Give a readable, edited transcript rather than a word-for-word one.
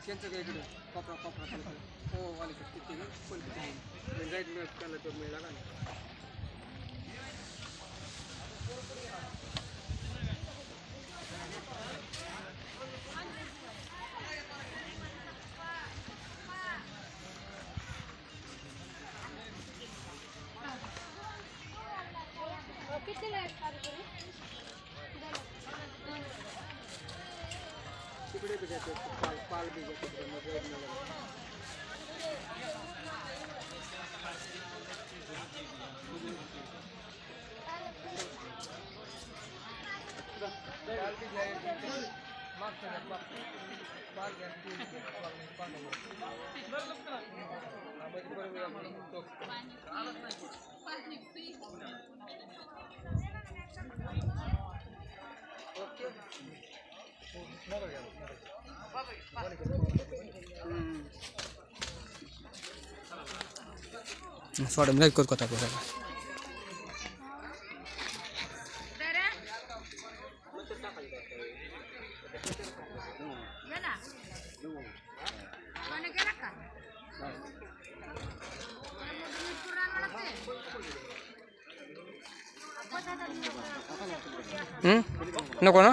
त्यांचं काय इकडे कोपरा कोपरा चालतो हो अलीकडे तिथे पण राईट त्याला तो मिळाला ना तिकडे बी जाते पाल पाल बी जाते तिकडे मग राईट मिळाला सोडून करू कथा बोलायला नको ना